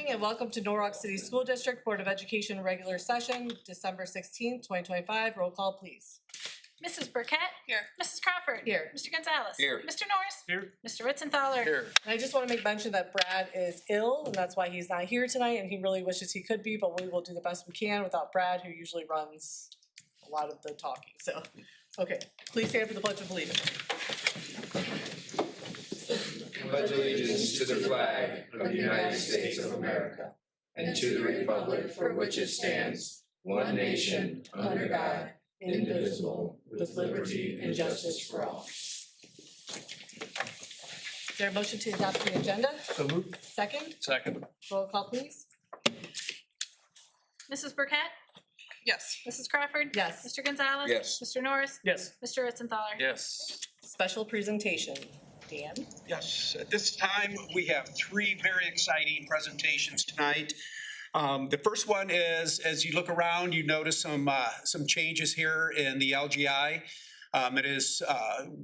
evening and welcome to Norwalk City School District Board of Education regular session, December 16th, 2025. Roll call, please. Mrs. Burkett? Here. Mrs. Crawford? Here. Mr. Gonzalez? Here. Mr. Norris? Here. Mr. Ritzenthaler? Here. And I just want to make mention that Brad is ill and that's why he's not here tonight, and he really wishes he could be, but we will do the best we can without Brad, who usually runs a lot of the talking. So, okay, please stand for the Pledge of Allegiance. Pledge allegiance to the flag of the United States of America and to the republic for which it stands, one nation, under God, indivisible, with liberty and justice for all. Is there a motion to adopt the agenda? So moved. Second? Second. Roll call, please. Mrs. Burkett? Yes. Mrs. Crawford? Yes. Mr. Gonzalez? Yes. Mr. Norris? Yes. Mr. Ritzenthaler? Yes. Special presentation. Dan? Yes, at this time, we have three very exciting presentations tonight. The first one is, as you look around, you notice some changes here in the LGI.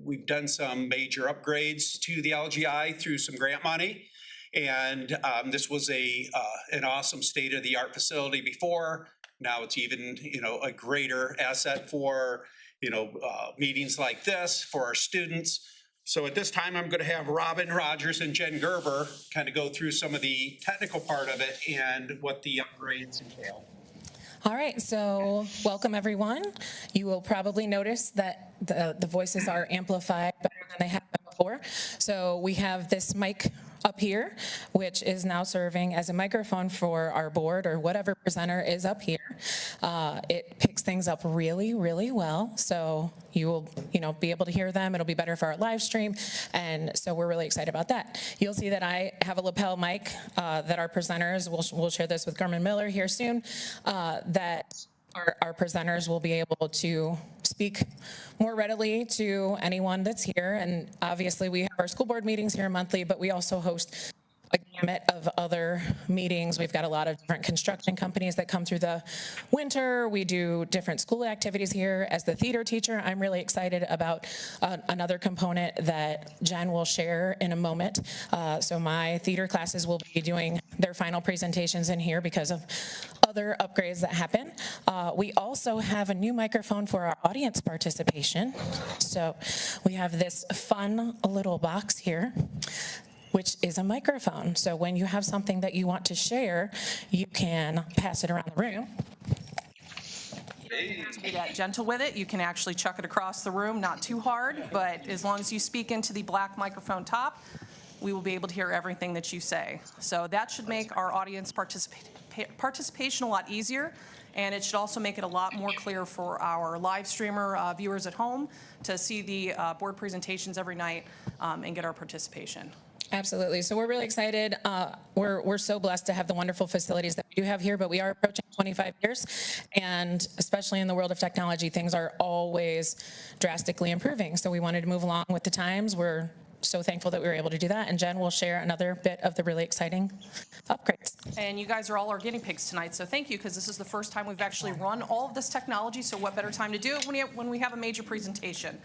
We've done some major upgrades to the LGI through some grant money. And this was an awesome state-of-the-art facility before. Now it's even, a greater asset for, meetings like this for our students. So at this time, I'm going to have Robin Rogers and Jen Gerber kind of go through some of the technical part of it and what the upgrades entail. All right, so welcome everyone. You will probably notice that the voices are amplified better than they have been before. So we have this mic up here, which is now serving as a microphone for our board or whatever presenter is up here. It picks things up really, really well. So you will, be able to hear them. It'll be better for our live stream. And so we're really excited about that. You'll see that I have a lapel mic that our presenters, we'll share this with Garmin Miller here soon, that our presenters will be able to speak more readily to anyone that's here. And obviously we have our school board meetings here monthly, but we also host a gamut of other meetings. We've got a lot of different construction companies that come through the winter. We do different school activities here. As the theater teacher, I'm really excited about another component that Jen will share in a moment. So my theater classes will be doing their final presentations in here because of other upgrades that happen. We also have a new microphone for our audience participation. So we have this fun little box here, which is a microphone. So when you have something that you want to share, you can pass it around the room. Be that gentle with it. You can actually chuck it across the room, not too hard, but as long as you speak into the black microphone top, we will be able to hear everything that you say. So that should make our audience participation a lot easier, and it should also make it a lot more clear for our live streamer viewers at home to see the board presentations every night and get our participation. Absolutely. So we're really excited. We're so blessed to have the wonderful facilities that we do have here, but we are approaching 25 years. And especially in the world of technology, things are always drastically improving. So we wanted to move along with the times. We're so thankful that we were able to do that. And Jen will share another bit of the really exciting upgrades. And you guys are all our guinea pigs tonight, so thank you, because this is the first time we've actually run all of this technology, so what better time to do it when we have a major presentation.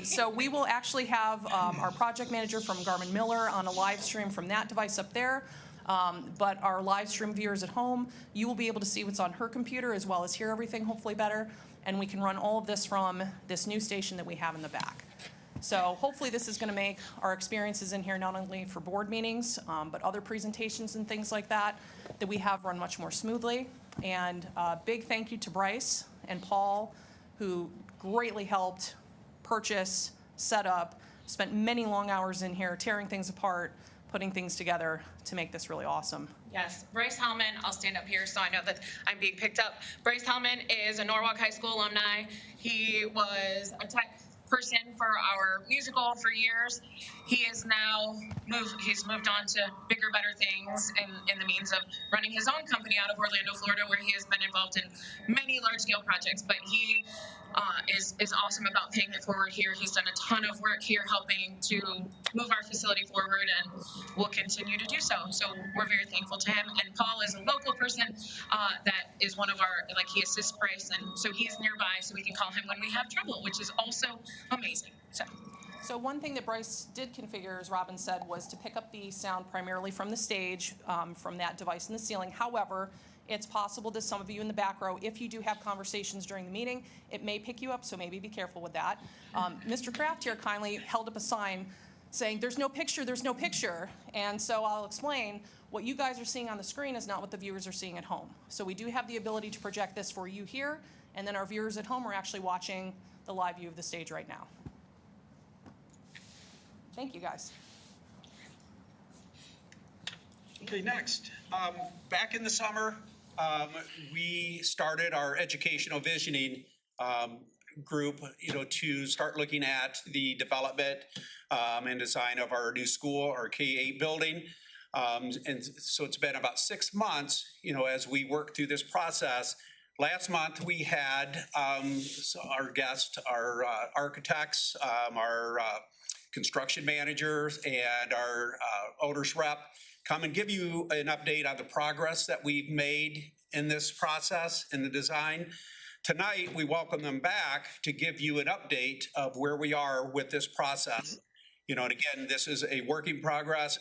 So we will actually have our project manager from Garmin Miller on a live stream from that device up there. But our live stream viewers at home, you will be able to see what's on her computer as well as hear everything hopefully better. And we can run all of this from this new station that we have in the back. So hopefully this is going to make our experiences in here not only for board meetings, but other presentations and things like that we have run much more smoothly. And big thank you to Bryce and Paul, who greatly helped purchase, set up, spent many long hours in here tearing things apart, putting things together to make this really awesome. Yes, Bryce Hellman, I'll stand up here so I know that I'm being picked up. Bryce Hellman is a Norwalk High School alumni. He was a tech person for our musical for years. He is now moved on to bigger, better things in the means of running his own company out of Orlando, Florida, where he has been involved in many large-scale projects. But he is awesome about paying it forward here. He's done a ton of work here helping to move our facility forward and will continue to do so. So we're very thankful to him. And Paul is a local person that is one of our, he assists Bryce, and so he's nearby so we can call him when we have trouble, which is also amazing. So one thing that Bryce did configure, as Robin said, was to pick up the sound primarily from the stage, from that device in the ceiling. However, it's possible that some of you in the back row, if you do have conversations during the meeting, it may pick you up, so maybe be careful with that. Mr. Kraft here kindly held up a sign saying, "There's no picture, there's no picture." And so I'll explain, what you guys are seeing on the screen is not what the viewers are seeing at home. So we do have the ability to project this for you here, and then our viewers at home are actually watching the live view of the stage right now. Thank you, guys. Okay, next. Back in the summer, we started our educational visioning group, to start looking at the development and design of our new school, our K-8 building. And so it's been about 6 months, as we work through this process. Last month, we had our guests, our architects, our construction managers, and our owner's rep come and give you an update on the progress that we've made in this process, in the design. Tonight, we welcome them back to give you an update of where we are with this process. And again, this is a work in progress.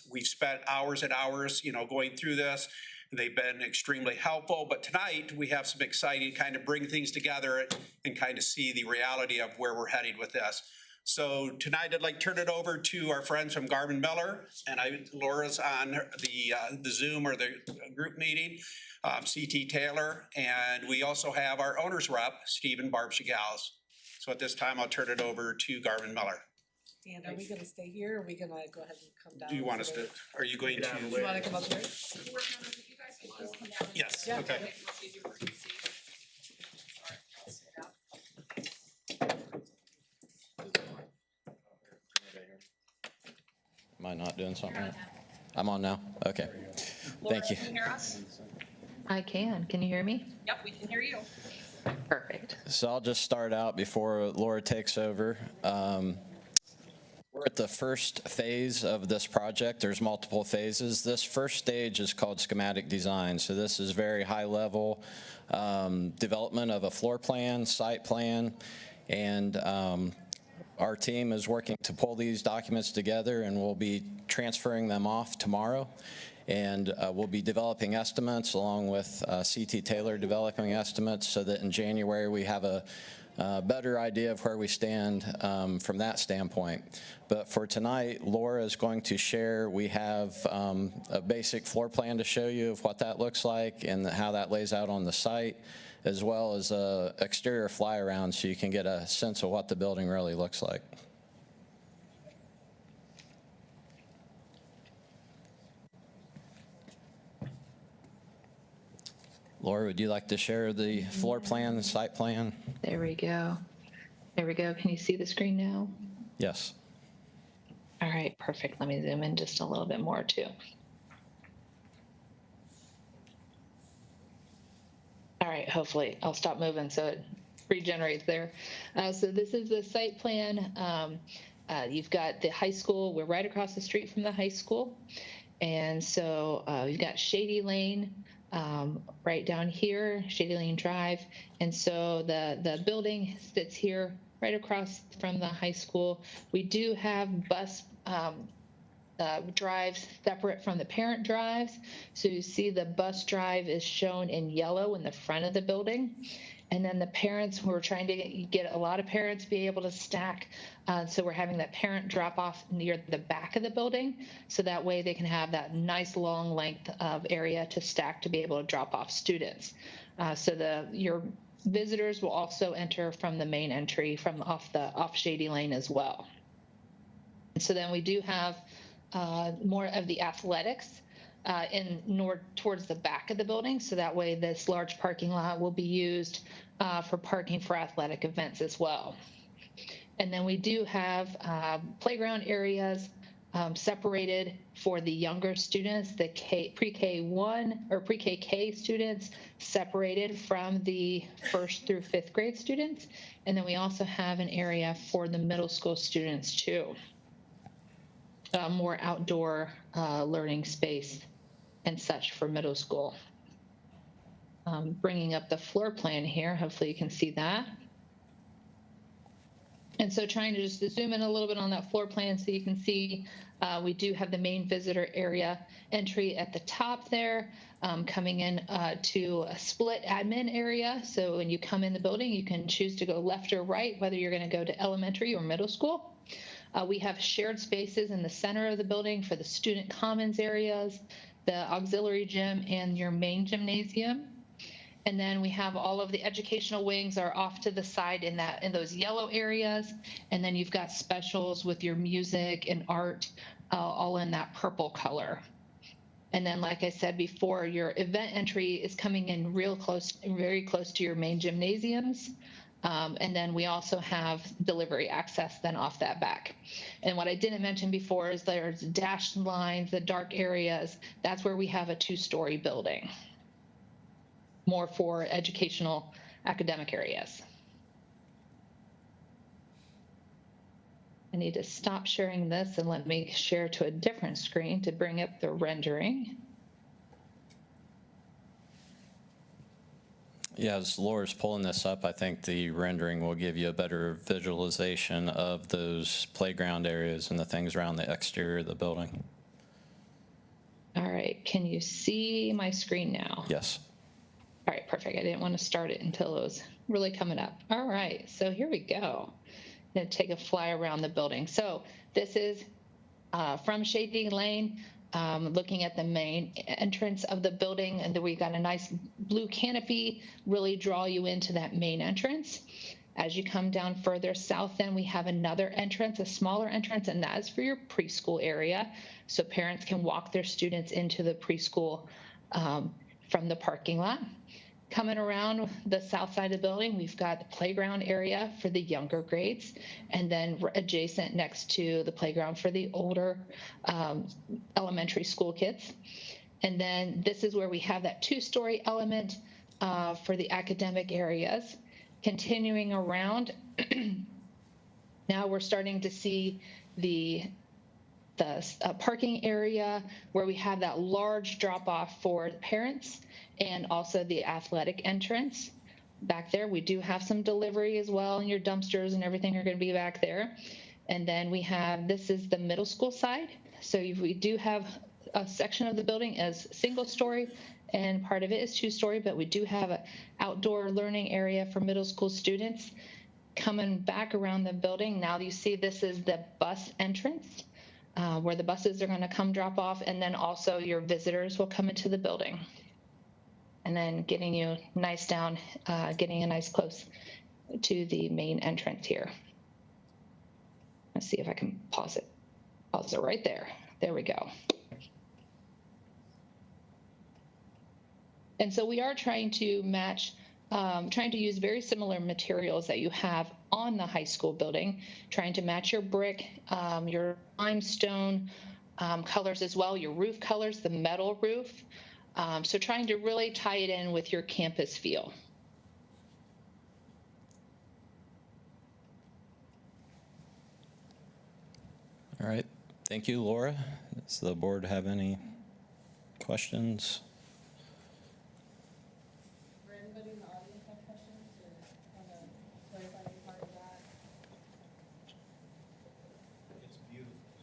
We've spent hours and hours, going through this. They've been extremely helpful, but tonight we have some exciting kind of bring things together and kind of see the reality of where we're heading with this. So tonight I'd like to turn it over to our friends from Garvin Miller, and Laura's on the Zoom or the group meeting, CT Taylor, and we also have our owner's rep, Stephen Barbshagals. So at this time, I'll turn it over to Garvin Miller. Dan, are we gonna stay here, or are we gonna go ahead and come down? Do you want us to, are you going to? Do you wanna come up here? Yes, Yeah. okay. Am I not doing something right? I'm on now? Okay. Thank you. Can you hear us? I can. Can you hear me? Yep, we can hear you. Perfect. So I'll just start out before Laura takes over. We're at the first phase of this project. There's multiple phases. This first stage is called schematic design. So this is very high level development of a floor plan, site plan, and our team is working to pull these documents together, and we'll be transferring them off tomorrow. And we'll be developing estimates along with CT Taylor developing estimates so that in January we have a better idea of where we stand from that standpoint. But for tonight, Laura is going to share, we have a basic floor plan to show you of what that looks like and how that lays out on the site, as well as a exterior fly around so you can get a sense of what the building really looks like. Laura, would you like to share the floor plan, the site plan? There we go. There we go. Can you see the screen now? Yes. All right, perfect. Let me zoom in just a little bit more too. All right, hopefully I'll stop moving so it regenerates there. So this is the site plan. You've got the high school. We're right across the street from the high school. And so you've got Shady Lane right down here, Shady Lane Drive. And so the building sits here right across from the high school. We do have bus drives separate from the parent drives. So you see the bus drive is shown in yellow in the front of the building. And then the parents, we're trying to get a lot of parents be able to stack. So we're having that parent drop off near the back of the building. So that way they can have that nice long length of area to stack to be able to drop off students. So your visitors will also enter from the main entry from off Shady Lane as well. And so then we do have more of the athletics towards the back of the building. So that way this large parking lot will be used for parking for athletic events as well. And then we do have playground areas separated for the younger students, the pre-K1 or pre-K students separated from the 1st through 5th grade students. And then we also have an area for the middle school students too. More outdoor learning space and such for middle school. Bringing up the floor plan here, hopefully you can see that. And so trying to just zoom in a little bit on that floor plan so you can see we do have the main visitor area entry at the top there, coming in to a split admin area. So when you come in the building, you can choose to go left or right, whether you're going to go to elementary or middle school. We have shared spaces in the center of the building for the student commons areas, the auxiliary gym, and your main gymnasium. And then we have all of the educational wings are off to the side in those yellow areas. And then you've got specials with your music and art all in that purple color. And then, like I said before, your event entry is coming in very close to your main gymnasiums. And then we also have delivery access then off that back. And what I didn't mention before is there's dashed lines, the dark areas. That's where we have a 2-story building, more for educational academic areas. I need to stop sharing this and let me share to a different screen to bring up the rendering. Yeah, as Laura's pulling this up, I think the rendering will give you a better visualization of those playground areas and the things around the exterior of the building. All right, can you see my screen now? Yes. All right, perfect. I didn't want to start it until it was really coming up. All right, so here we go. I'm going to take a fly around the building. So this is from Shady Lane, looking at the main entrance of the building, and then we got a nice blue canopy, really draw you into that main entrance. As you come down further south, then we have another entrance, a smaller entrance, and that is for your preschool area. So parents can walk their students into the preschool from the parking lot. Coming around the south side of the building, we've got the playground area for the younger grades, and then adjacent next to the playground for the older elementary school kids. And then this is where we have that 2-story element for the academic areas. Continuing around, now we're starting to see the parking area where we have that large drop-off for the parents, and also the athletic entrance. Back there, we do have some delivery as well, and your dumpsters and everything are going to be back there. And then we have, this is the middle school side. So we do have a section of the building as single-story, and part of it is 2-story, but we do have an outdoor learning area for middle school students. Coming back around the building, now you see this is the bus entrance, where the buses are going to come drop off, and then also your visitors will come into the building. And then getting you nice down, getting a nice close to the main entrance here. Let's see if I can pause it. Pause it right there. There we go. And so we are trying to match, trying to use very similar materials that you have on the high school building, trying to match your brick, your limestone colors as well, your roof colors, the metal roof. So trying to really tie it in with your campus feel. All right. Thank you, Laura. Does the board have any questions? For anybody in the audience have questions or want to clarify any part of that?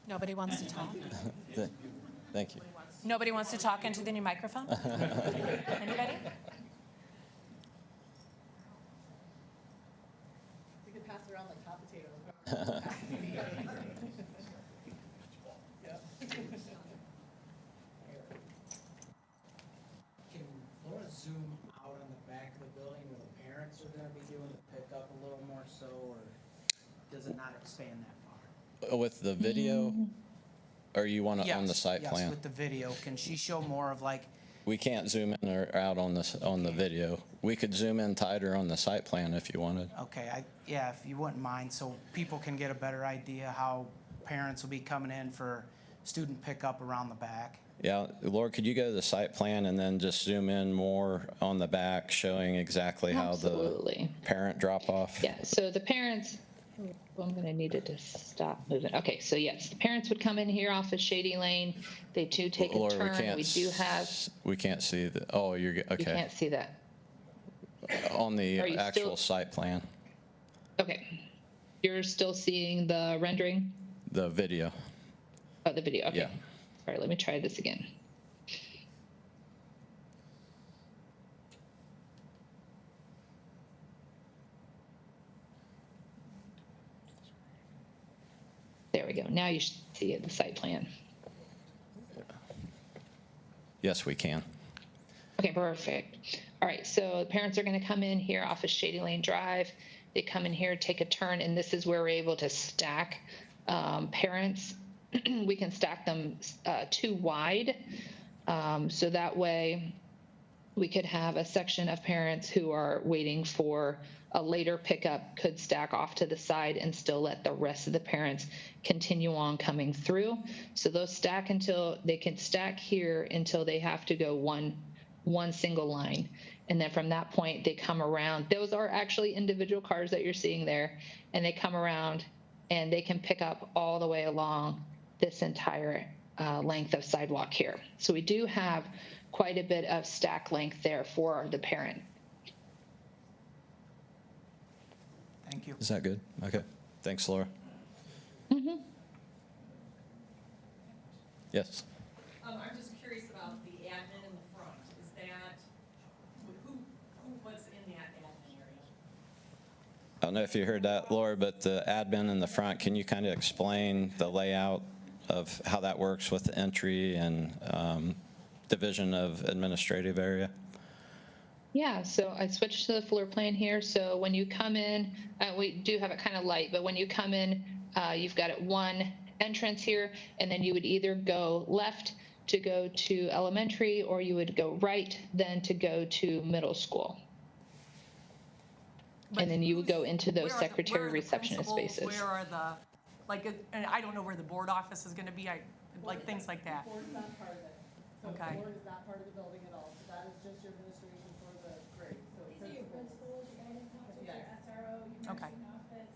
Nobody wants to talk? Thank you. Nobody wants to talk into the new microphone? Anybody? We could pass it around like hot potatoes. Can Laura zoom out on the back of the building where the parents are gonna be doing the pickup a little more so, or does it not expand that far? With the video, or you want it on the site Yes, plan? with the video. Can she show more of like, We can't zoom in or out on this, on the video. We could zoom in tighter on the site plan if you wanted. okay, yeah, if you wouldn't mind, so people can get a better idea how parents will be coming in for student pickup around the back. Yeah, Laura, could you go to the site plan and then just zoom in more on the back, showing exactly how the Absolutely. parent drop off? Yeah, so the parents, I'm going to need it to stop moving. Okay, so yes, the parents would come in here off of Shady Lane. They do take a Laura, turn. We do have, we can't see the, oh, you're, you okay. can't see that. On Are the you actual still- site plan. Okay. You're still seeing the rendering? The video. Oh, the video, okay. Yeah. All right, let me try this again. There we go. Now you should see it, the site plan. Yes, we can. Okay, perfect. All right, so the parents are going to come in here off of Shady Lane Drive. They come in here, take a turn, and this is where we're able to stack parents. We can stack them 2 wide, so that way we could have a section of parents who are waiting for a later pickup could stack off to the side and still let the rest of the parents continue on coming through. So those stack until they can stack here until they have to go one single line. And then from that point, they come around. Those are actually individual cars that you're seeing there. And they come around and they can pick up all the way along this entire length of sidewalk here. So we do have quite a bit of stack length there for the parent. Thank you. Is that good? Okay. Thanks, Laura. Yes. I'm just curious about the admin in the front. Is that, who was in that admin area? I don't know if you heard that, Laura, but the admin in the front, can you kind of explain the layout of how that works with the entry and division of administrative area? Yeah, so I switched to the floor plan here. So when you come in, we do have it kind of light, but when you come in, you've got it one entrance here, and then you would either go left to go to elementary, or you would go right then to go to middle school. And then you would go into those secretary receptionist spaces. Where are the, like, and I don't know where the board office is going to be, like things like that. Board is not part of it. So the Okay. board is not part of the building at all. So that is just your administration for the grade. So These are your principals, your guidance counselors, your Yeah. SRO, your Okay. nursing office.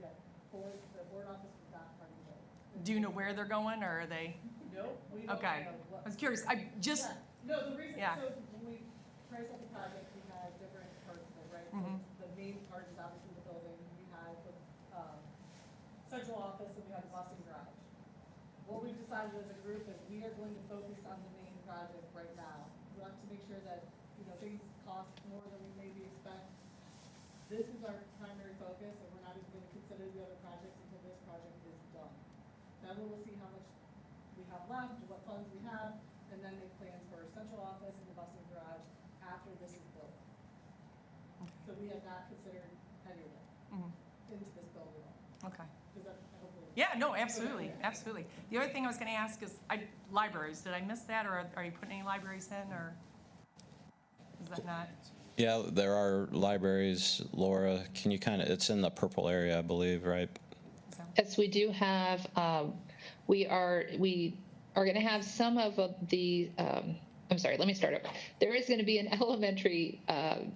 Yeah, the board office is not part of the building. Do you know where they're going, or are they? Nope, we don't Okay. know what. I was curious. I just, Yeah. No, the reason, Yeah. so when we priced out the project, we had different parts of it, right? So the main part is obviously the building, we had the, central office, and we had the busing garage. What we've decided as a group is we are going to focus on the main project right now. We want to make sure that, you know, things cost more than we maybe expect. This is our primary focus, and we're not even gonna consider the other projects until this project is done. Then we will see how much we have left, what funds we have, and then make plans for our central office and the busing garage after this is built. So we have not considered any of it into this building. okay. Does that hopefully? Yeah, no, absolutely, absolutely. The other thing I was going to ask is, libraries, did I miss that, or are you putting any libraries in, or is that not? Yeah, there are libraries. Laura, can you kind of, it's in the purple area, I believe, right? Yes, we do have, we are going to have some of the, I'm sorry, let me start over. There is going to be an elementary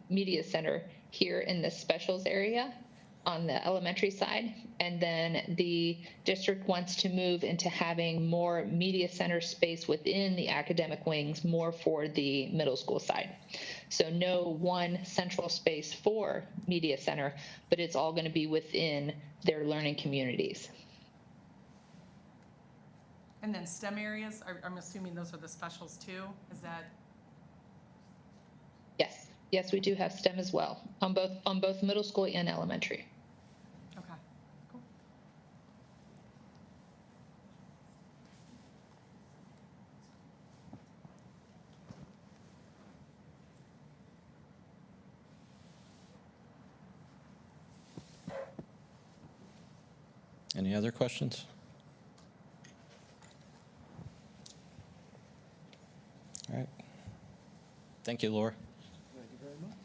media center here in the specials area on the elementary side. And then the district wants to move into having more media center space within the academic wings, more for the middle school side. So no one central space for media center, but it's all going to be within their learning communities. And then STEM areas, I'm assuming those are the specials too? Is that? Yes, we do have STEM as well on both middle school and elementary. Okay, cool. Any other questions? All right. Thank you, Laura. Thank you very much.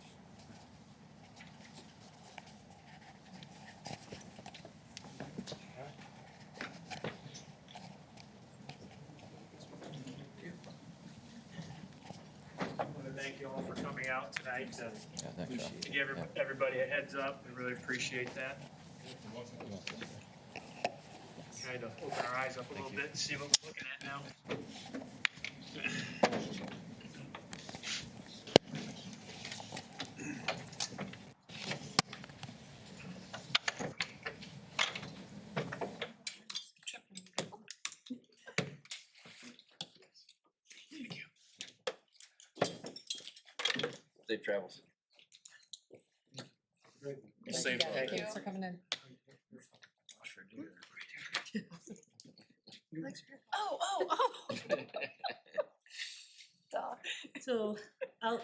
I want to thank you all for coming out tonight to Yeah, thanks, Sean. give everybody a heads up. We really appreciate that. Kind of open our eyes up a little bit and see what we're looking at now. Safe travels. Thank you guys. Thanks for coming in. Oh. So I'll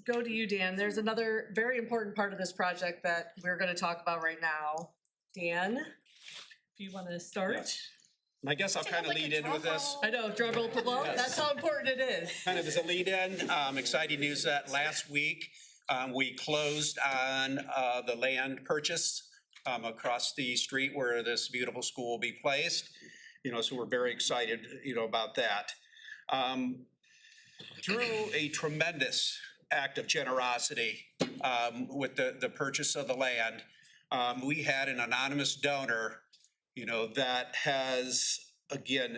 go to you, Dan. There's another very important part of this project that we're gonna talk about right now. Dan, if you wanna start? And I guess I'll kind of lead in with this. I know, drum roll, well, that's how important it is. Kind of as a lead in, exciting news that last week, we closed on the land purchase across the street where this beautiful school will be placed. So we're very excited, about that. Through a tremendous act of generosity with the purchase of the land, we had an anonymous donor, that has, again,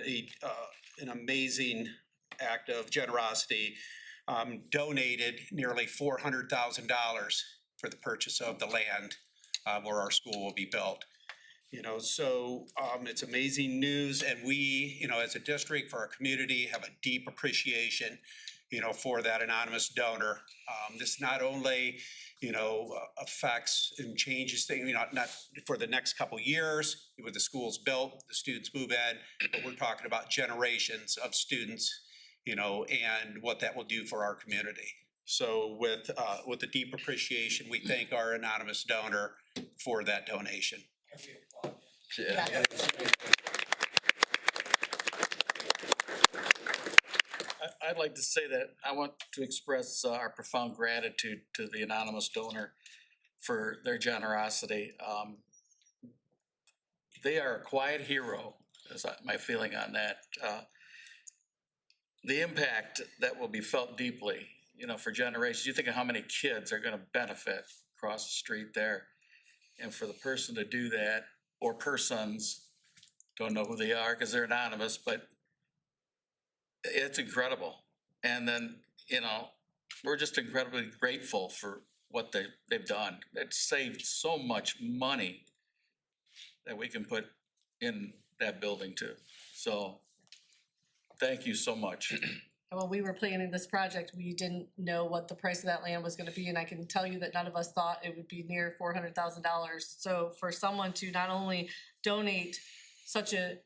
an amazing act of generosity, donated nearly $400,000 for the purchase of the land where our school will be built. So it's amazing news, and we, as a district, for our community, have a deep appreciation, for that anonymous donor. This not only, affects and changes things, not for the next couple years, with the schools built, the students move in, but we're talking about generations of students, and what that will do for our community. So with a deep appreciation, we thank our anonymous donor for that donation. Yeah. I'd like to say that I want to express our profound gratitude to the anonymous donor for their generosity. They are a quiet hero, is my feeling on that. The impact that will be felt deeply, for generations. You think of how many kids are going to benefit across the street there. And for the person to do that, or persons, don't know who they are because they're anonymous, but it's incredible. And then, we're just incredibly grateful for what they've done. It's saved so much money that we can put in that building too. So thank you so much. And when we were planning this project, we didn't know what the price of that land was gonna be, and I can tell you that none of us thought it would be near $400,000. So for someone to not only donate such a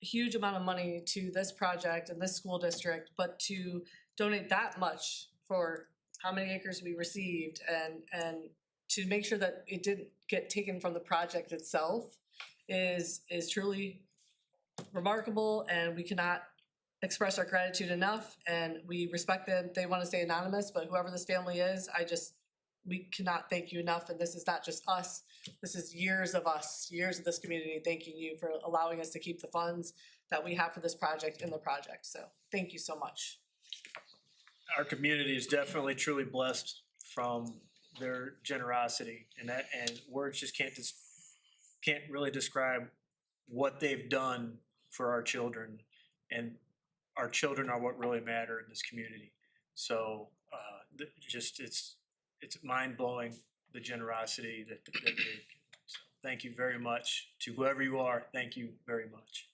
huge amount of money to this project and this school district, but to donate that much for how many acres we received, and to make sure that it didn't get taken from the project itself is truly remarkable, and we cannot express our gratitude enough, and we respect them. They want to stay anonymous, but whoever this family is, we cannot thank you enough. And this is not just us, this is years of us, years of this community thanking you for allowing us to keep the funds that we have for this project in the project. So thank you so much. Our community is definitely truly blessed from their generosity, and words just can't really describe what they've done for our children, and our children are what really matter in this community. So it's mind-blowing, the generosity that they've given. So thank you very much to whoever you are. Thank you very much.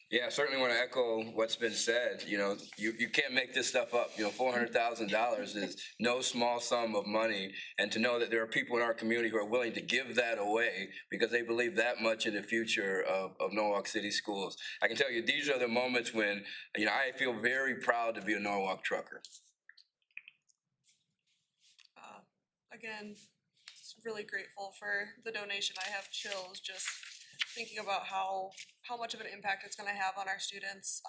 Yeah, I certainly want to echo what's been said. You can't make this stuff up. $400,000 is no small sum of money. And to know that there are people in our community who are willing to give that away because they believe that much in the future of Norwalk City Schools. I can tell you, these are the moments when, I feel very proud to be a Norwalk trucker. Again, just really grateful for the donation. I have chills just thinking about how much of an impact it's going to have on our students.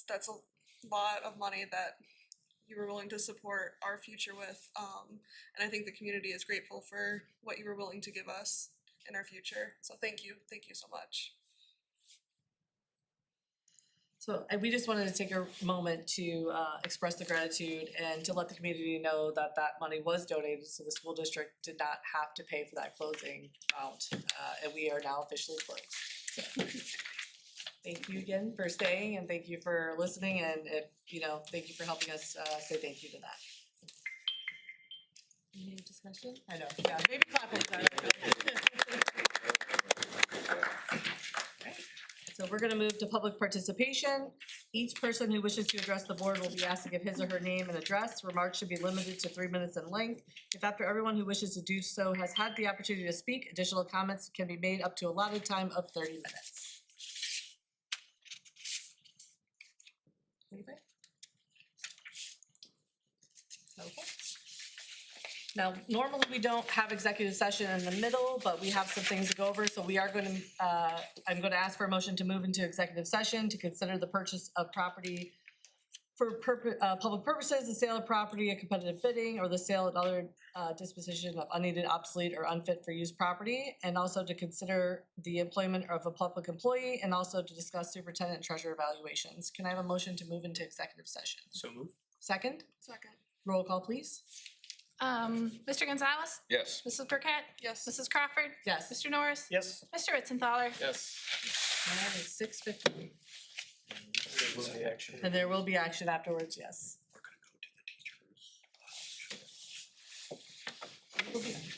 That's a lot of money that you were willing to support our future with, and I think the community is grateful for what you were willing to give us in our future. So thank you so much. So we just wanted to take a moment to express the gratitude and to let the community know that money was donated, so the school district did not have to pay for that closing amount, and we are now officially closed. So, thank you again for staying, and thank you for listening, and thank you for helping us say thank you to that. Any discussion? I know, yeah, maybe clap. So we're gonna move to public participation. Each person who wishes to address the board will be asked to give his or her name and address. Remarks should be limited to 3 minutes in length. If after everyone who wishes to do so has had the opportunity to speak, additional comments can be made up to allotted time of 30 minutes. Anybody? Okay. Now, normally we don't have executive session in the middle, but we have some things to go over, so we are going to, I'm going to ask for a motion to move into executive session to consider the purchase of property for public purposes, the sale of property, a competitive bidding, or the sale and other disposition of unneeded, obsolete, or unfit for use property, and also to consider the employment of a public employee, and also to discuss superintendent and treasurer evaluations. Can I have a motion to move into executive session? So move. Second, Second. roll call, please. Mr. Gonzalez? Yes. Mrs. Burkett? Yes. Mrs. Crawford? Yes. Mr. Norris? Yes. Mr. Ritzenthaler? Yes. Now it's 6:50. There will be action. And there will be action afterwards, yes. We're gonna go to the teachers.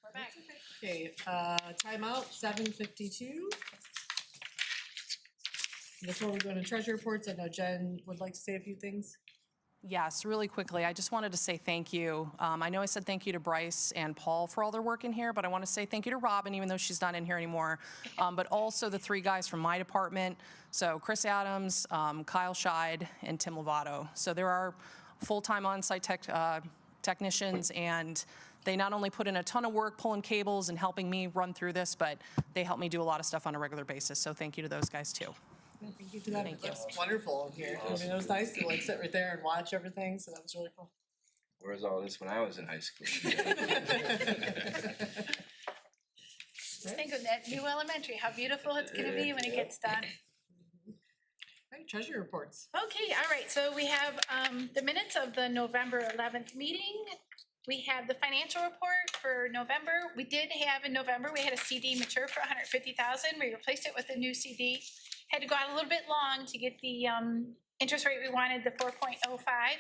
We're back. Okay, timeout, 7:52. Before we go to treasure reports, I know Jen would like to say a few things. Yes, really quickly, I just wanted to say thank you. I know I said thank you to Bryce and Paul for all their work in here, but I want to say thank you to Robin, even though she's not in here anymore. But also the three guys from my department, so Chris Adams, Kyle Scheid, and Tim Lovato. So there are full-time on-site technicians, and they not only put in a ton of work pulling cables and helping me run through this, but they help me do a lot of stuff on a regular basis. So thank you to those guys, too. Thank you to them. Thank you. It's wonderful in here. I mean, it was nice to like sit right there and watch everything, so that was really cool. Where was all this when I was in high school? Just think of that new elementary, how beautiful it's gonna be when it gets done. Right, treasure reports. Okay, all right, so we have the minutes of the November 11th meeting. We have the financial report for November. We did have in November, we had a CD mature for $150,000. We replaced it with a new CD. Had to go out a little bit long to get the interest rate we wanted, the 4.05.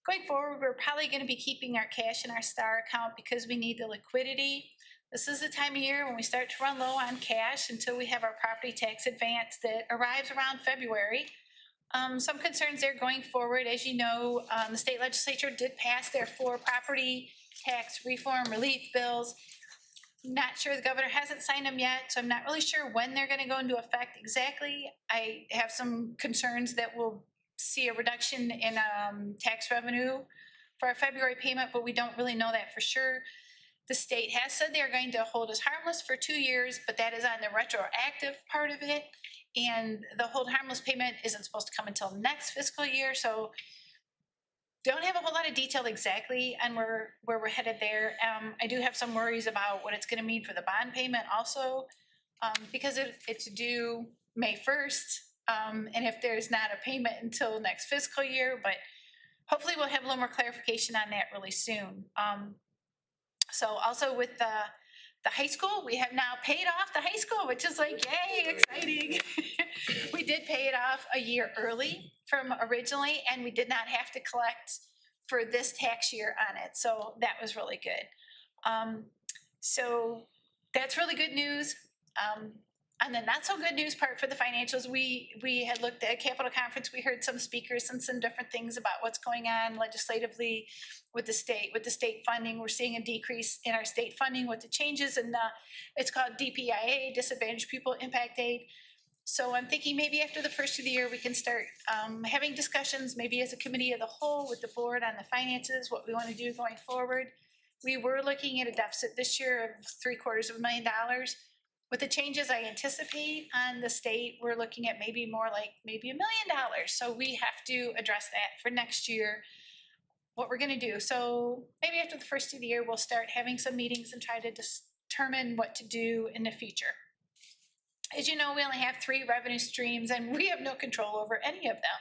Going forward, we're probably gonna be keeping our cash in our STAR account because we need the liquidity. This is the time of year when we start to run low on cash until we have our property tax advance that arrives around February. Some concerns there going forward, as you know, the state legislature did pass their 4 property tax reform relief bills. Not sure, the governor hasn't signed them yet, so I'm not really sure when they're gonna go into effect exactly. I have some concerns that we'll see a reduction in tax revenue for our February payment, but we don't really know that for sure. The state has said they're going to hold us harmless for 2 years, but that is on the retroactive part of it. And the hold harmless payment isn't supposed to come until next fiscal year, so don't have a whole lot of detail exactly on where we're headed there. I do have some worries about what it's gonna mean for the bond payment also, because it's due May 1st. And if there's not a payment until next fiscal year, but hopefully we'll have a little more clarification on that really soon. So also with the high school, we have now paid off the high school, which is like, yay, exciting. We did pay it off a year early from originally, and we did not have to collect for this tax year on it. So that was really good. So that's really good news. And the not so good news part for the financials, we had looked at Capitol Conference, we heard some speakers and some different things about what's going on legislatively with the state funding. We're seeing a decrease in our state funding with the changes in it's called DPIA, Disadvantaged People Impact Aid. So I'm thinking maybe after the first of the year, we can start having discussions, maybe as a committee of the whole with the board on the finances, what we want to do going forward. We were looking at a deficit this year of $750,000. With the changes I anticipate on the state, we're looking at maybe more like maybe $1 million. So we have to address that for next year, what we're gonna do. So maybe after the first of the year, we'll start having some meetings and try to determine what to do in the future. As you know, we only have 3 revenue streams and we have no control over any of them.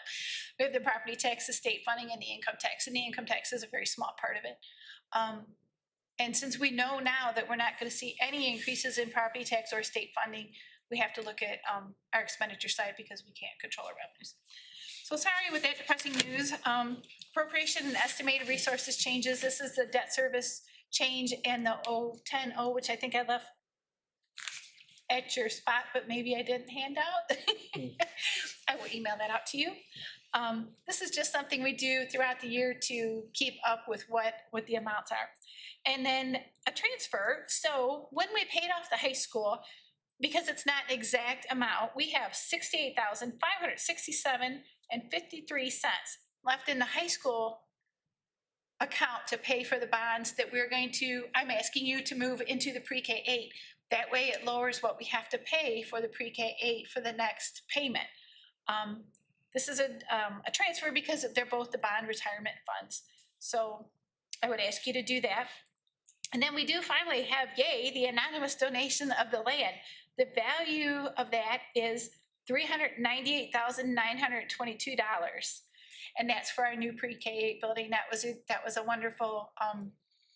We have the property tax, the state funding, and the income tax. And the income tax is a very small part of it. And since we know now that we're not going to see any increases in property tax or state funding, we have to look at our expenditure side because we can't control our revenues. So sorry with that depressing news. Appropriation and estimated resources changes. This is the debt service change and the 010-0, which I think I left at your spot, but maybe I didn't hand out. I will email that out to you. This is just something we do throughout the year to keep up with what the amounts are. And then a transfer, so when we paid off the high school, because it's not exact amount, we have $68,567.53 left in the high school account to pay for the bonds that I'm asking you to move into the pre-K-8. That way it lowers what we have to pay for the pre-K-8 for the next payment. This is a transfer because they're both the bond retirement funds. So I would ask you to do that. And then we do finally have, yay, the anonymous donation of the land. The value of that is $398,922. And that's for our new pre-K-8 building. That was a wonderful,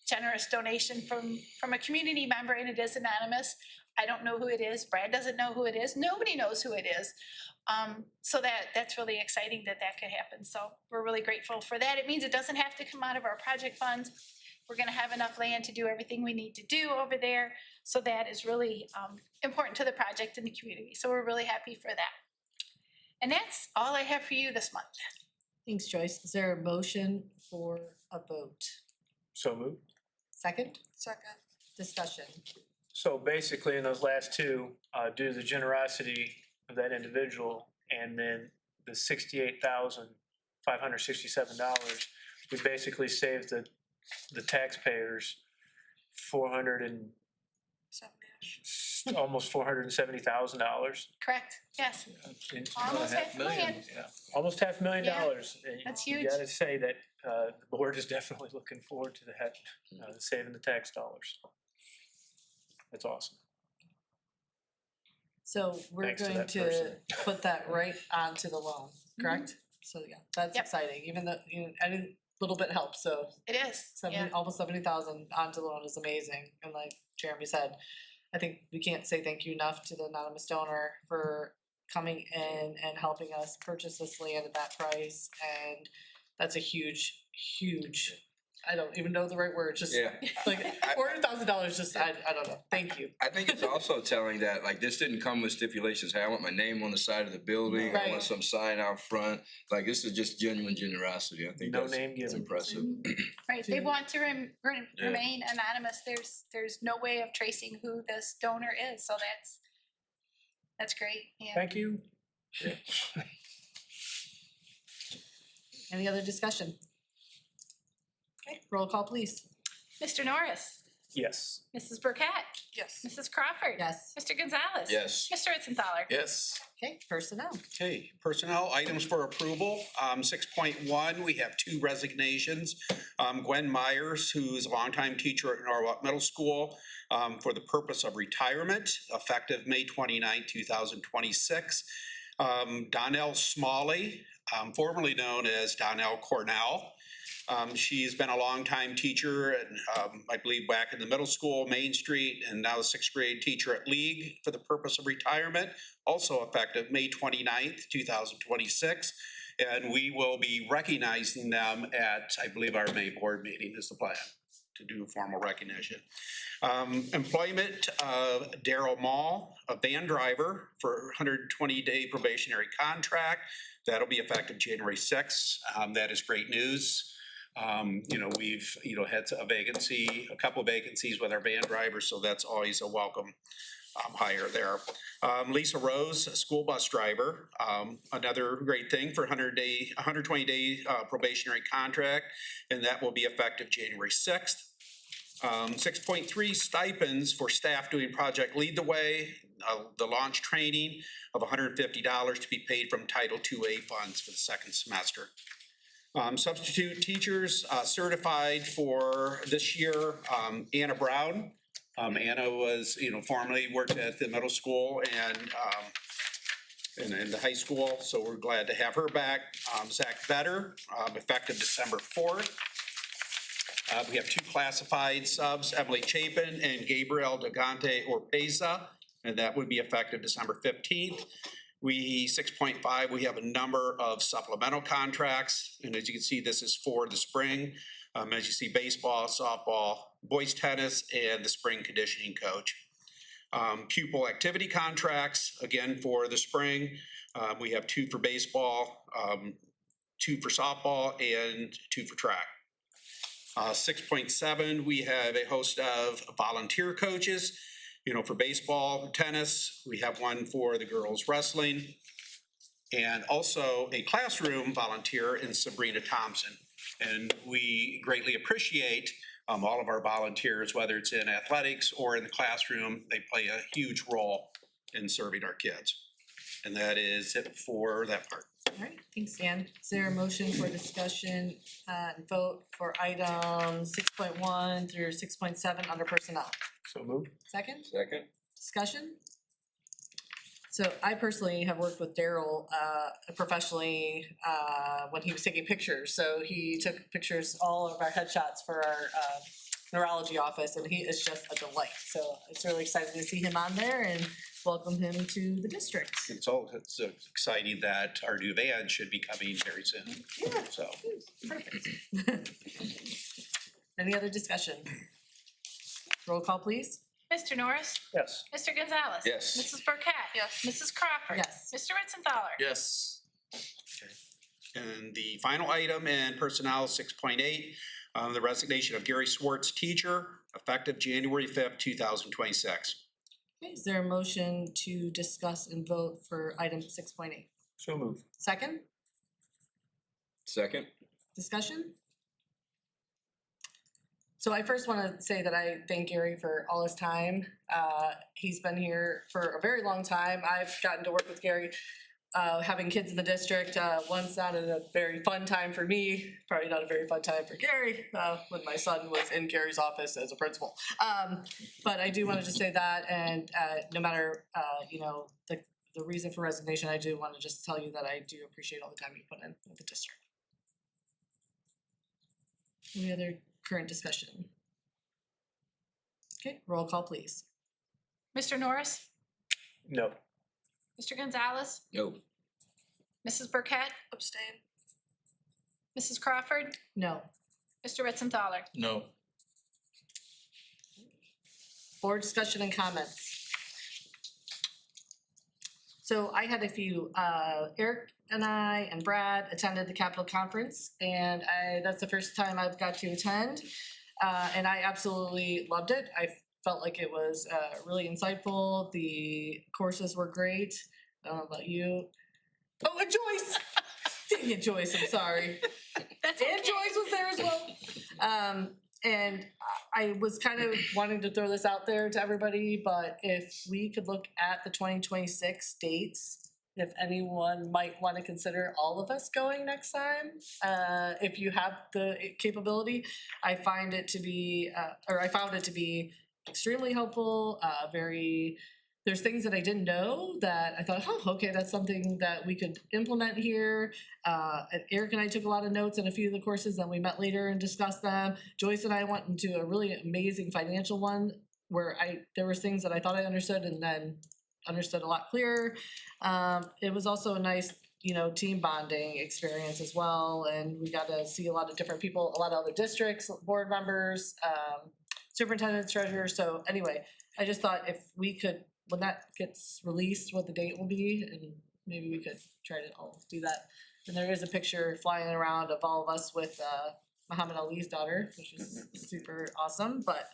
generous donation from a community member, and it is anonymous. I don't know who it is. Brad doesn't know who it is. Nobody knows who it is. So that's really exciting that could happen. So we're really grateful for that. It means it doesn't have to come out of our project funds. We're gonna have enough land to do everything we need to do over there. So that is really important to the project and the community. So we're really happy for that. And that's all I have for you this month. Thanks, Joyce. Is there a motion for a vote? So moved. Second, Second. discussion. So basically, in those last two, due to the generosity of that individual and then the $68,567, we basically saved the taxpayers almost $470,000. Correct? Yes. Almost Half half a million. Yeah. Almost $500,000. Yeah, And that's You huge. gotta say that the board is definitely looking forward to that, saving the tax dollars. That's awesome. So we're Thanks to going that to person. put that right onto the loan, correct? So yeah, that's Yep. exciting, even though, you know, any little bit helps, so It is, yeah. almost 70,000 onto the loan is amazing. And like Jeremy said, I think we can't say thank you enough to the anonymous donor for coming in and helping us purchase this land at that price. And that's a huge, I don't even know the right word, just Yeah. like $400,000, just, I don't know, thank you. I think it's also telling that, like, this didn't come with stipulations. Hey, I want my name on the side of the building. I Right. want some sign out front. Like, this is just genuine generosity. I think No that's name it's given. impressive. Right, they want to remain anonymous. There's no way of tracing who this donor is, so that's great, yeah. Thank you. Any other discussion? Okay, roll call, please. Mr. Norris, Yes. Mrs. Burkett, Yes. Mrs. Crawford. Yes. Mr. Gonzalez. Yes. Mr. Ritzenthaler. Yes. Okay, personnel. Okay, personnel items for approval. 6.1, we have two resignations. Gwen Myers, who's a longtime teacher at Norwalk Middle School, for the purpose of retirement, effective May 29, 2026. Donnell Smalley, formerly known as Donnell Cornell. She's been a longtime teacher, and I believe back in the middle school, Main Street, and now a sixth grade teacher at League for the purpose of retirement, also effective May 29th, 2026. And we will be recognizing them at, I believe, our May board meeting is the plan to do formal recognition. Employment of Daryl Mall, a van driver for 120-day probationary contract. That'll be effective January 6th. That is great news. We've, had a couple of vacancies with our van drivers, so that's always a welcome hire there. Lisa Rose, a school bus driver, another great thing for 120-day probationary contract, and that will be effective January 6th. 6.3 stipends for staff doing Project Lead the Way, the launch training of $150 to be paid from Title II-A funds for the second semester. Substitute teachers certified for this year, Anna Brown. Anna was, formerly worked at the middle school and in the high school, so we're glad to have her back. Zach Vetter, effective December 4th. We have two classified subs, Emily Chapin and Gabriel Dagante Orpeza, and that would be effective December 15th. 6.5, we have a number of supplemental contracts, and as you can see, this is for the spring. As you see, baseball, softball, boys tennis, and the spring conditioning coach. Pupil activity contracts, again, for the spring. We have 2 for baseball, 2 for softball, and 2 for track. 6.7, we have a host of volunteer coaches. For baseball, tennis, we have 1 for the girls wrestling, and also a classroom volunteer in Sabrina Thompson. And we greatly appreciate all of our volunteers, whether it's in athletics or in the classroom. They play a huge role in serving our kids. And that is it for that part. All right, thanks, Dan. Is there a motion for discussion and vote for items 6.1 through 6.7 under personnel? So moved. Second, Second? discussion? So I personally have worked with Daryl professionally when he was taking pictures. So he took pictures, all of our headshots for our neurology office, and he is just a delight. So it's really exciting to see him on there and welcome him to the district. It's exciting that our new van should be coming very soon. Yeah. So, Perfect. Any other discussion? Roll call, please. Mr. Norris? Yes. Mr. Gonzalez? Yes. Mrs. Burkett? Yes. Mrs. Crawford? Yes. Mr. Ritzenthaler? Yes. And the final item in personnel 6.8, the resignation of Gary Swartz, teacher, effective January 5th, 2026. Okay, is there a motion to discuss and vote for item 6.8? So moved. Second, Second? discussion? So I first want to say that I thank Gary for all his time. He's been here for a very long time. I've gotten to work with Gary, having kids in the district. Once not a very fun time for me, probably not a very fun time for Gary, when my son was in Gary's office as a principal. But I do want to just say that, and no matter, the reason for resignation, I do want to just tell you that I do appreciate all the time you put in with the district. Any other current discussion? Okay, roll call, please. Mr. Norris? No. Mr. Gonzalez? No. Mrs. Burkett? Abstain. Mrs. Crawford? No. Mr. Ritzenthaler? No. Board discussion and comments. So I had a few, Eric and I and Brad attended the Capitol Conference, and that's the first time I've got to attend. And I absolutely loved it. I felt like it was really insightful. The courses were great. I don't know about you. Oh, and Joyce! Dang it, Joyce, I'm sorry. That's And Joyce was there as well. And I was kind of wanting to throw this out there to everybody, but if we could look at the 2026 dates, if anyone might want to consider all of us going next time, if you have the capability, I found it to be extremely helpful, there's things that I didn't know that I thought, oh, okay, that's something that we could implement here. Eric and I took a lot of notes in a few of the courses, then we met later and discussed them. Joyce and I went into a really amazing financial one where there was things that I thought I understood and then understood a lot clearer. It was also a nice, team bonding experience as well. And we got to see a lot of different people, a lot of other districts, board members, superintendents, treasurers. So anyway, I just thought if we could, when that gets released, what the date will be, and maybe we could try to all do that. And there is a picture flying around of all of us with Muhammad Ali's daughter, which is super awesome. But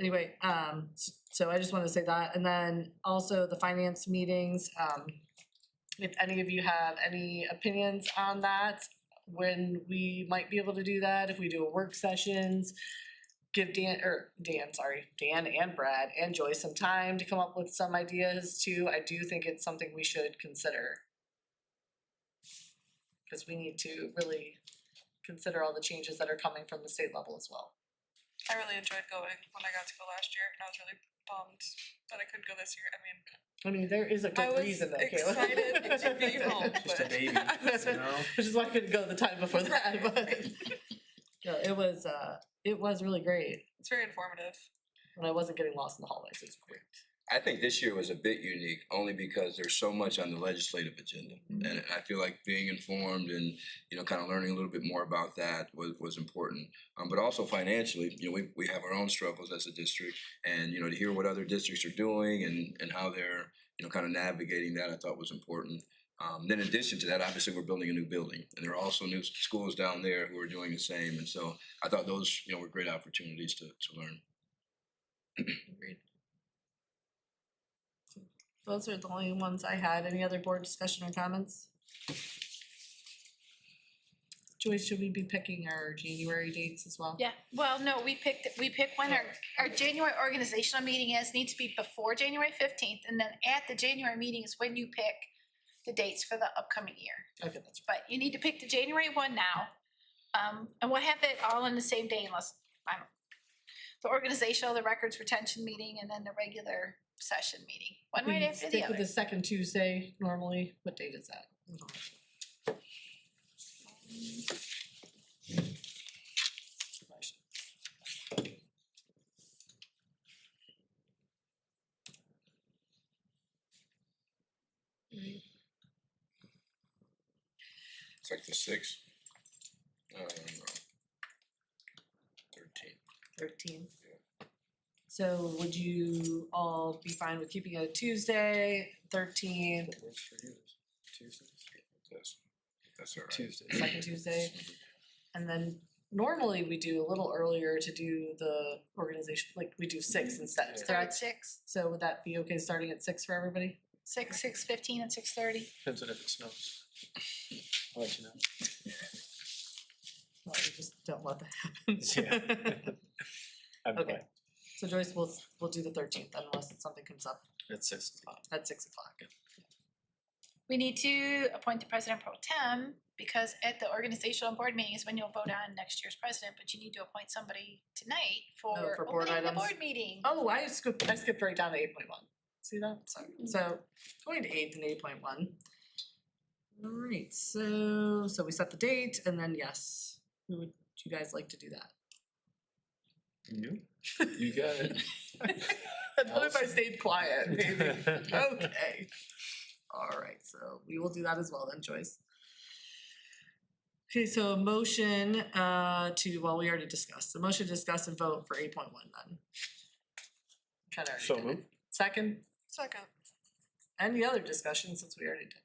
anyway, so I just want to say that. And then also the finance meetings, if any of you have any opinions on that, when we might be able to do that, if we do a work sessions, give Dan and Brad and Joyce some time to come up with some ideas too. I do think it's something we should consider. Because we need to really consider all the changes that are coming from the state level as well. I really enjoyed going when I got to go last year, and I was really bummed that I couldn't go this year. I mean, there is a I good was reason that excited to be home, Just a but baby, Which is why I couldn't go the time before that, but no, it was really great. it's very informative. When I wasn't getting lost in the hallways, it was great. I think this year was a bit unique only because there's so much on the legislative agenda. And I feel like being informed and, kind of learning a little bit more about that was important. But also financially, we have our own struggles as a district, and, to hear what other districts are doing and how they're, kind of navigating that, I thought was important. Then in addition to that, obviously we're building a new building, and there are also new schools down there who are doing the same. And so I thought those, were great opportunities to learn. Agreed. Those are the only ones I had. Any other board discussion or comments? Joyce, should we be picking our January dates as well? Yeah, well, no, we pick when our January organizational meeting is, needs to be before January 15th, and then at the January meeting is when you pick the dates for the upcoming year. Okay, that's But you need to pick the January one now, and we'll have it all on the same day unless, the organizational, the records retention meeting, and then the regular session meeting, one right after the Stick with other. the second Tuesday normally. What date is that? It's like the 6th. 13th. 13th. So would you all be fine with keeping it a Tuesday, 13th, That's all right. Tuesday. second Tuesday? And then normally we do a little earlier to do the organization, like we do 6 instead, Start at correct? 6, So would that be okay starting at 6 for everybody? 6, 6:15, and 6:30. Depends on if it snows. I'll let you know. Well, we just don't let that happen. I'm Okay. fine. So Joyce, we'll do the 13th unless something comes up At 6 o'clock. at 6 o'clock. We need to appoint the president pro tem, because at the organizational board meeting is when you'll vote on next year's president, but you need to appoint somebody tonight for Oh, for board opening the items. board meeting. Oh, I skipped right down to 8.1. See that? Sorry. So going to 8 and 8.1. All right, so we set the date and then yes, who would you guys like to do that? You? You got it. What if I stayed quiet? Maybe. Okay. All right, so we will do that as well then, Joyce. Okay, so a motion well, we already discussed. The motion to discuss and vote for 8.1 then. Kinda already So did it. moved. Second, Second. any other discussion since we already did?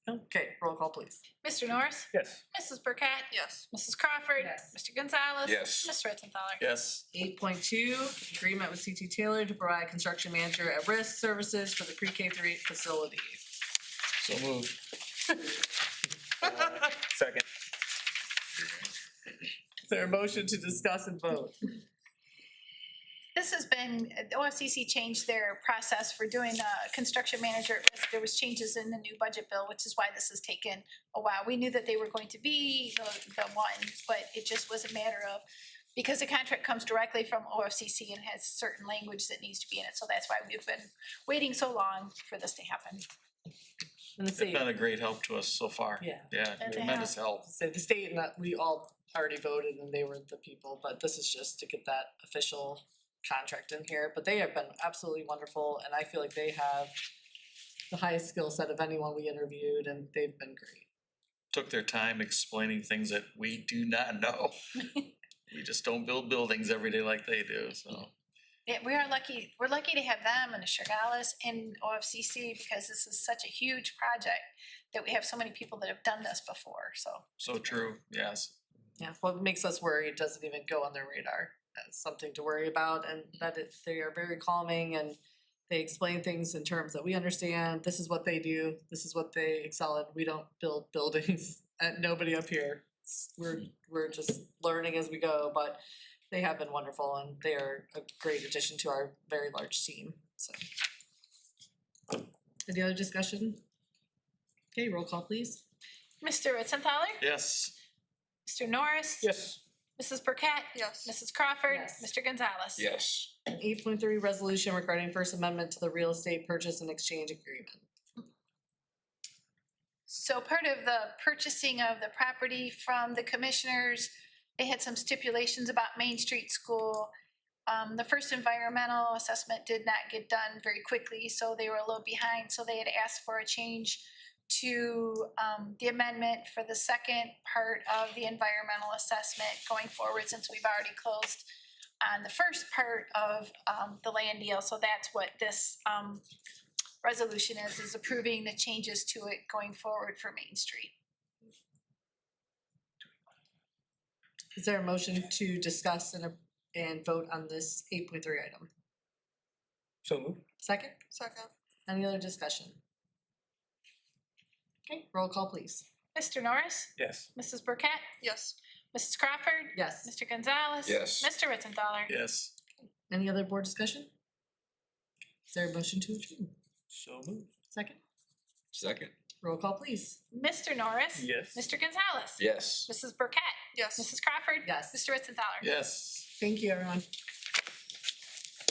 Okay, roll call please. Mr. Norris? Yes. Mrs. Burkett? Yes. Mrs. Crawford? Yes. Mr. Gonzalez? Yes. Mr. Ritzenthaler? Yes. 8.2, agreement with CT Taylor to provide construction manager at risk services for the pre-K through 8 facility. So moved. Second. Is there a motion to discuss and vote? This has been, the OFCC changed their process for doing construction manager at risk. There was changes in the new budget bill, which is why this has taken a while. We knew that they were going to be the one, but it just was a matter of, because the contract comes directly from OFCC and has certain language that needs to be in it. So that's why we've been waiting so long for this to happen. And the It's state, been a great help to us so far. Yeah. Yeah, And they tremendous help. so the state and that we all already voted and they were the people, but this is just to get that official contract in here. But they have been absolutely wonderful and I feel like they have the highest skill set of anyone we interviewed and they've been great. Took their time explaining things that we do not know. We just don't build buildings every day like they do, so. Yeah, we are lucky, we're lucky to have them and the Chagallus and OFCC because this is such a huge project that we have so many people that have done this before, so. So true, yes. Yeah, what makes us worry, it doesn't even go on their radar. That's something to worry about and that they are very calming and they explain things in terms that we understand. This is what they do. This is what they excel at. We don't build buildings and nobody up here. We're just learning as we go, but they have been wonderful and they are a great addition to our very large team, so. Any other discussion? Okay, roll call please. Mr. Ritzenthaler? Yes. Mr. Norris? Yes. Mrs. Burkett? Yes. Mrs. Crawford? Yes. Mr. Gonzalez? Yes. 8.3 resolution regarding First Amendment to the real estate purchase and exchange agreement. So part of the purchasing of the property from the commissioners, they had some stipulations about Main Street School. The first environmental assessment did not get done very quickly, so they were a little behind. So they had asked for a change to the amendment for the second part of the environmental assessment going forward, since we've already closed on the first part of the land deal. So that's what this resolution is approving the changes to it going forward for Main Street. Is there a motion to discuss and vote on this 8.3 item? So moved. Second, Second. any other discussion? Okay, roll call please. Mr. Norris? Yes. Mrs. Burkett? Yes. Mrs. Crawford? Yes. Mr. Gonzalez? Yes. Mr. Ritzenthaler? Yes. Any other board discussion? Is there a motion to adjourn? So moved. Second, Second. roll call please. Mr. Norris? Yes. Mr. Gonzalez? Yes. Mrs. Burkett? Yes. Mrs. Crawford? Yes. Mr. Ritzenthaler? Yes. Thank you, everyone.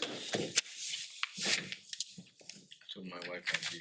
I told my wife I'd be